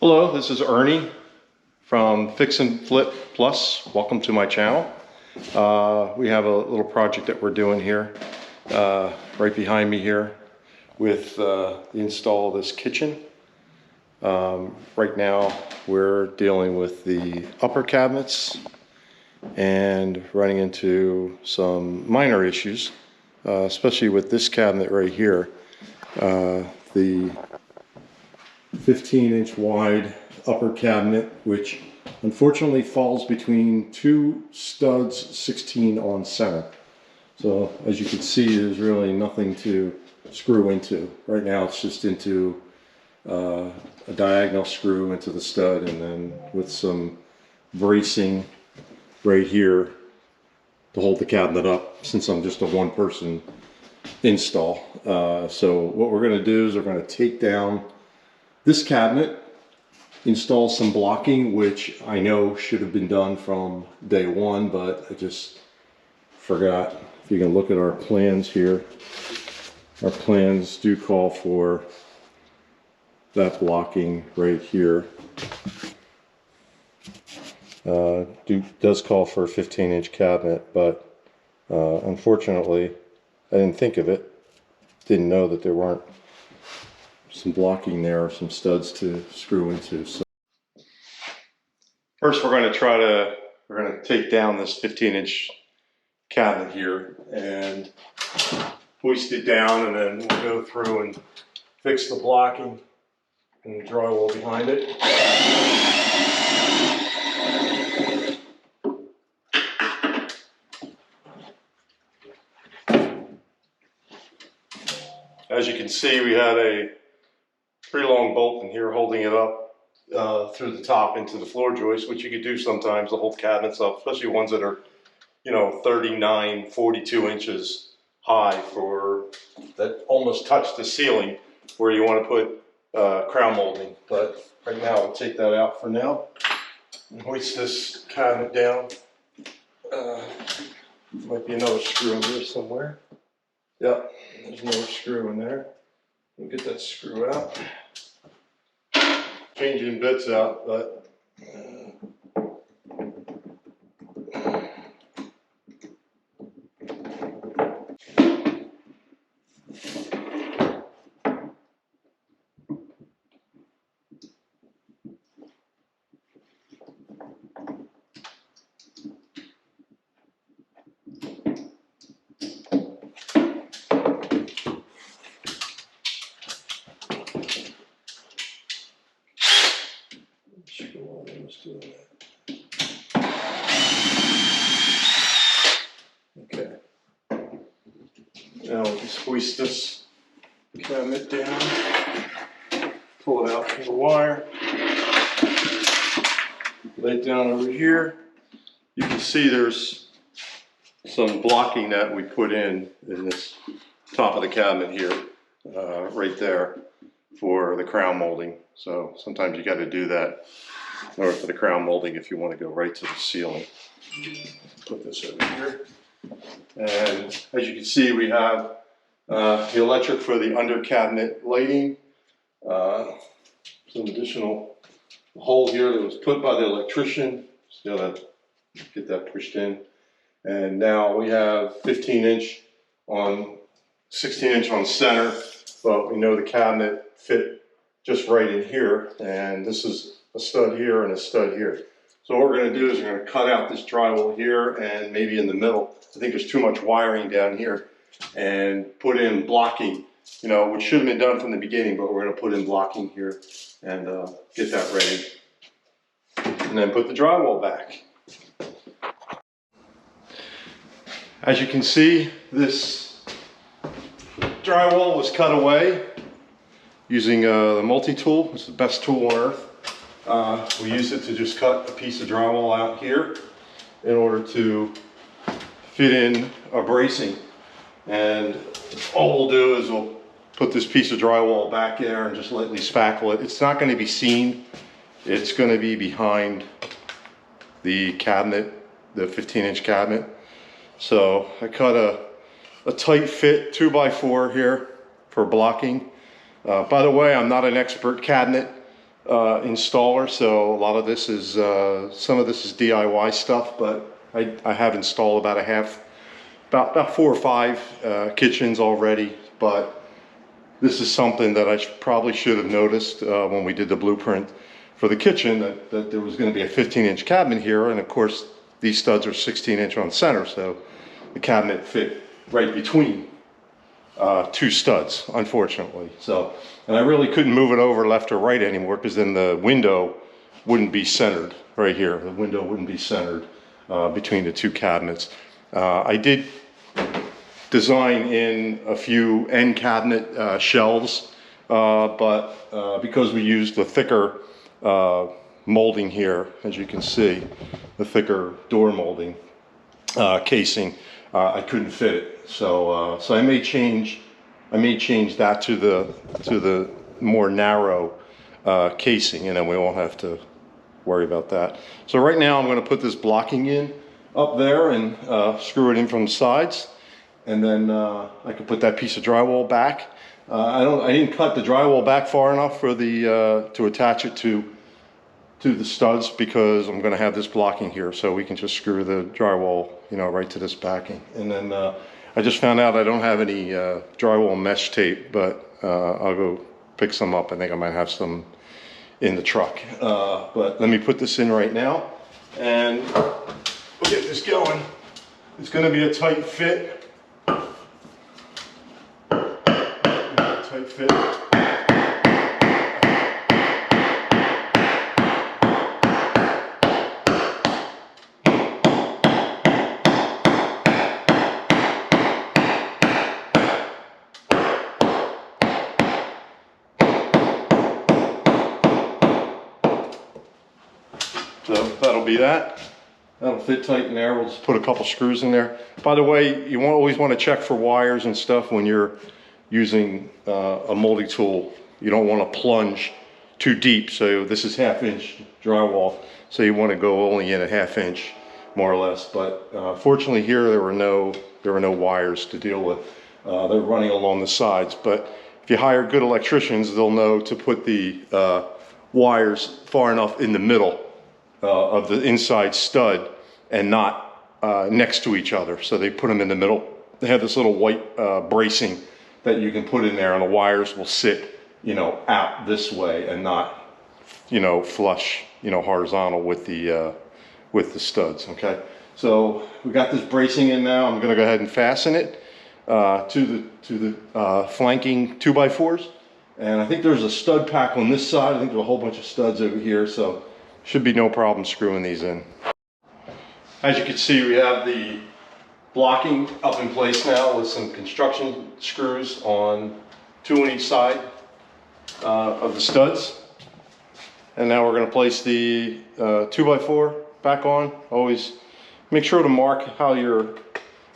Hello, this is Ernie from Fix and Flip Plus. Welcome to my channel. We have a little project that we're doing here, right behind me here, with the install of this kitchen. Right now we're dealing with the upper cabinets and running into some minor issues, especially with this cabinet right here. The 15-inch wide upper cabinet, which unfortunately falls between two studs 16 on center. So as you can see, there's really nothing to screw into. Right now it's just into a diagonal screw into the stud, and then with some bracing right here to hold the cabinet up, since I'm just a one-person install. So what we're going to do is we're going to take down this cabinet, install some blocking, which I know should have been done from day one, but I just forgot. If you can look at our plans here, our plans do call for that blocking right here. Does call for a 15-inch cabinet, but unfortunately I didn't think of it. Didn't know that there weren't some blocking there, or some studs to screw into. So first we're going to take down this 15-inch cabinet here and hoist it down, and then we'll go through and fix the blocking and the drywall behind it. As you can see, we had a pretty long bolt in here holding it up through the top into the floor joist, which you could do sometimes to hold cabinets up, especially ones that are, 39, 42 inches high, that almost touch the ceiling, where you want to put crown molding. But right now we'll take that out for now and hoist this cabinet down. Might be another screw in here somewhere. Yep, there's another screw in there. We'll get that screw out. Changing bits out, but okay. Now we'll just hoist this cabinet down, pull it out from the wire, lay it down over here. You can see there's some blocking that we put in this top of the cabinet here, right there, for the crown molding. So sometimes you got to do that in order for the crown molding if you want to go right to the ceiling. Put this over here. And as you can see, we have the electric for the under cabinet lighting, some additional hole here that was put by the electrician. Still have to get that pushed in. And now we have 15-inch on 16-inch on center, but we know the cabinet fit just right in here, and this is a stud here and a stud here. So what we're going to do is we're going to cut out this drywall here, and maybe in the middle, I think there's too much wiring down here, and put in blocking, which should have been done from the beginning, but we're going to put in blocking here and get that ready, and then put the drywall back. As you can see, this drywall was cut away using the multi-tool. It's the best tool on earth. We used it to just cut a piece of drywall out here in order to fit in a bracing. And all we'll do is we'll put this piece of drywall back there and just lightly spackle it. It's not going to be seen. It's going to be behind the cabinet, the 15-inch cabinet. So I cut a tight fit 2x4 here for blocking. By the way, I'm not an expert cabinet installer, so a lot of this is, some of this is DIY stuff, but I have installed about 4 or 5 kitchens already, but this is something that I probably should have noticed when we did the blueprint for the kitchen, that there was going to be a 15-inch cabinet here, and of course these studs are 16-inch on center, so the cabinet fit right between 2 studs, unfortunately. So, and I really couldn't move it over left or right anymore, because then the window wouldn't be centered right here. The window wouldn't be centered between the 2 cabinets. I did design in a few end cabinet shelves, but because we used the thicker molding here, as you can see, the thicker door molding casing, I couldn't fit it. So I may change that to the more narrow casing, and then we won't have to worry about that. So right now I'm going to put this blocking in up there and screw it in from the sides, and then I can put that piece of drywall back. I didn't cut the drywall back far enough for the to attach it to the studs, because I'm going to have this blocking here, so we can just screw the drywall, you know, right to this backing. And then I just found out I don't have any drywall mesh tape, but I'll go pick some up. I think I might have some in the truck. But let me put this in right now, and we'll get this going. It's going to be a tight fit. Tight fit. So that'll be that. That'll fit tight in there. We'll just put a couple screws in there. By the way, you always want to check for wires and stuff when you're using a molding tool. You don't want to plunge too deep. So this is 1/2 inch drywall, so you want to go only in a 1/2 inch, more or less. But fortunately here there were no wires to deal with. They're running along the sides. But if you hire good electricians, they'll know to put the wires far enough in the middle of the inside stud and not next to each other. So they put them in the middle. They have this little white bracing that you can put in there, and the wires will sit, you know, out this way and not, you know, flush, you know, horizontal with the studs. Okay, so we got this bracing in now. I'm going to go ahead and fasten it to the flanking 2x4s, and I think there's a stud pack on this side. I think there's a whole bunch of studs over here, so should be no problem screwing these in. As you can see, we have the blocking up in place now with some construction screws on 2 on each side of the studs. And now we're going to place the 2x4 back on. Always make sure to mark how you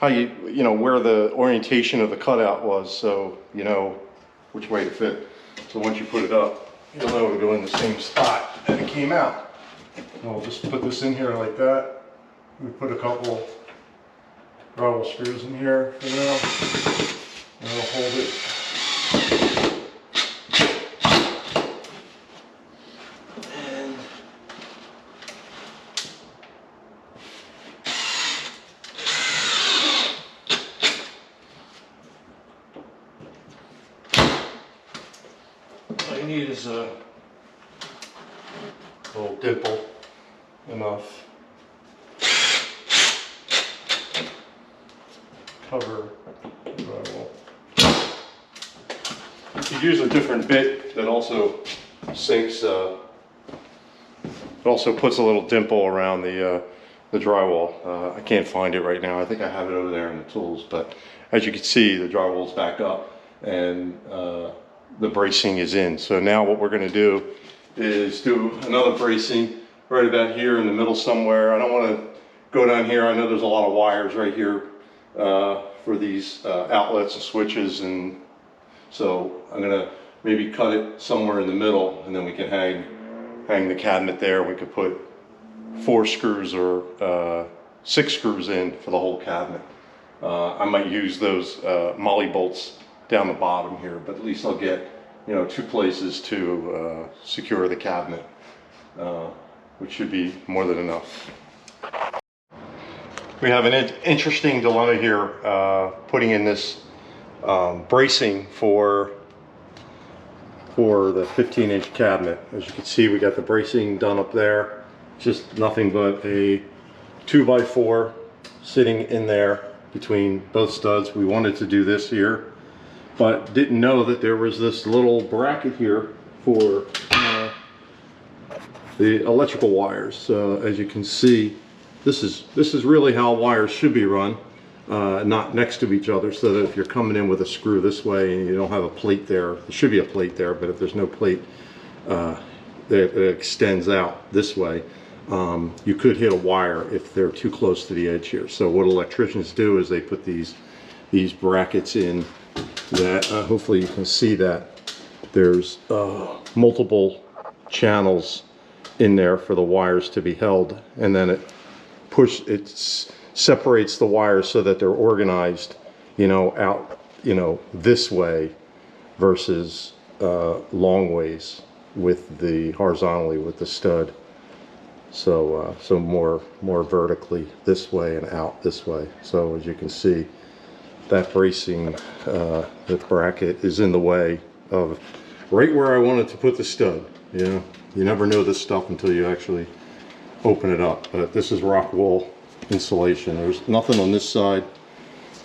know where the orientation of the cutout was, so you know which way to fit. So once you put it up, you'll know it'll go in the same spot that it came out. And we'll just put this in here like that. We put a couple drywall screws in here for now, and we'll hold it. And all you need is a little dimple enough. Cover the drywall. You use a different bit that also sinks, it also puts a little dimple around the drywall. I can't find it right now. I think I have it over there in the tools, but as you can see, the drywall's back up and the bracing is in. So now what we're going to do is do another bracing right about here in the middle somewhere. I don't want to go down here. I know there's a lot of wires right here for these outlets and switches, and so I'm gonna maybe cut it somewhere in the middle, and then we can hang the cabinet there. We could put 4 screws or 6 screws in for the whole cabinet. I might use those molly bolts down the bottom here, but at least I'll get you know, 2 places to secure the cabinet, which should be more than enough. We have an interesting dilemma here, putting in this bracing for the 15-inch cabinet. As you can see, we got the bracing done up there. Just nothing but a 2x4 sitting in there between both studs. We wanted to do this here, but didn't know that there was this little bracket here for the electrical wires. So as you can see, this is really how wires should be run, not next to each other, so that if you're coming in with a screw this way and you don't have a plate there, there should be a plate there, but if there's no plate that extends out this way, you could hit a wire if they're too close to the edge here. So what electricians do is they put these brackets in that, hopefully you can see that there's multiple channels in there for the wires to be held, and then it separates the wires so that they're organized, you know, out, you know, this way versus long ways with the horizontally with the stud. So so more vertically this way and out this way. So as you can see, that bracing, the bracket is in the way of right where I wanted to put the stud. You know, you never know this stuff until you actually open it up. But this is rock wool insulation. There's nothing on this side.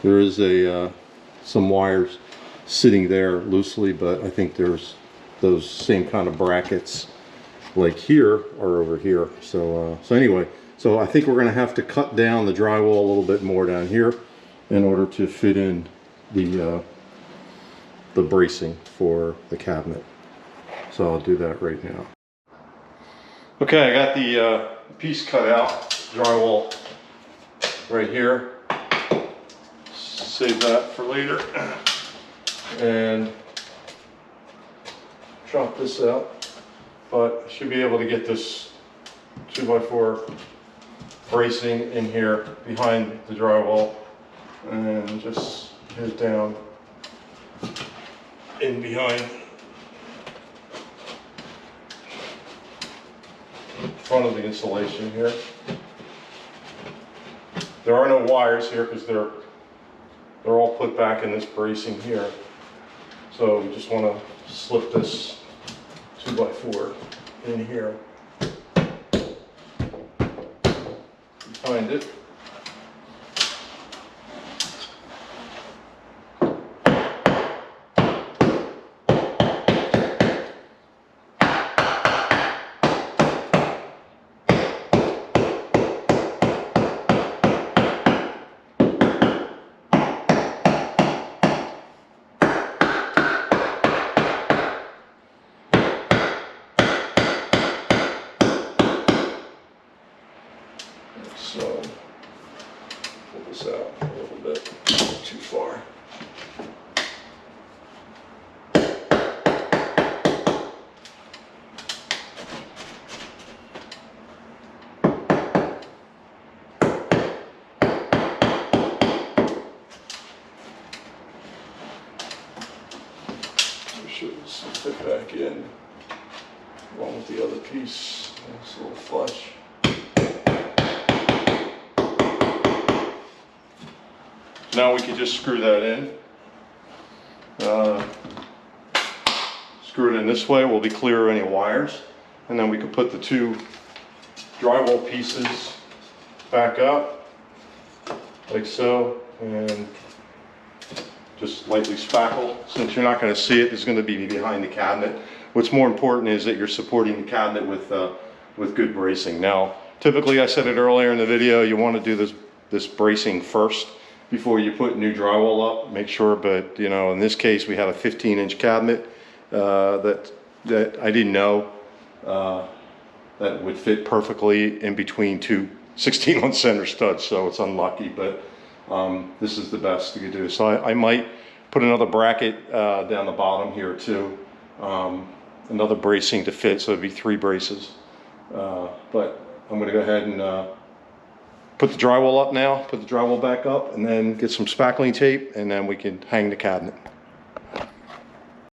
There is some wires sitting there loosely, but I think there's those same kind of brackets like here or over here. So so anyway, so I think we're going to have to cut down the drywall a little bit more down here in order to fit in the bracing for the cabinet. So I'll do that right now. Okay, I got the piece cut out, drywall right here. Save that for later. And chop this out. But I should be able to get this 2x4 bracing in here behind the drywall and just get it down in behind front of the insulation here. There are no wires here because they're all put back in this bracing here. So we just want to slip this 2x4 in here behind it. So pull this out a little bit, not too far. We should fit back in along with the other piece. It's a little flush. Now we can just screw that in. Screw it in this way, we'll be clear of any wires. And then we can put the 2 drywall pieces back up, like so, and just lightly spackle. Since you're not going to see it, it's going to be behind the cabinet. What's more important is that you're supporting the cabinet with good bracing. Now, typically, I said it earlier in the video, you want to do this bracing first before you put new drywall up. Make sure, but you know, in this case we have a 15-inch cabinet that I didn't know that would fit perfectly in between 2 16-on center studs, so it's unlucky, but this is the best you could do. So I might put another bracket down the bottom here too, another bracing to fit, so it'd be 3 braces. But I'm going to go ahead and put the drywall up now, put the drywall back up, and then get some spackling tape, and then we can hang the cabinet.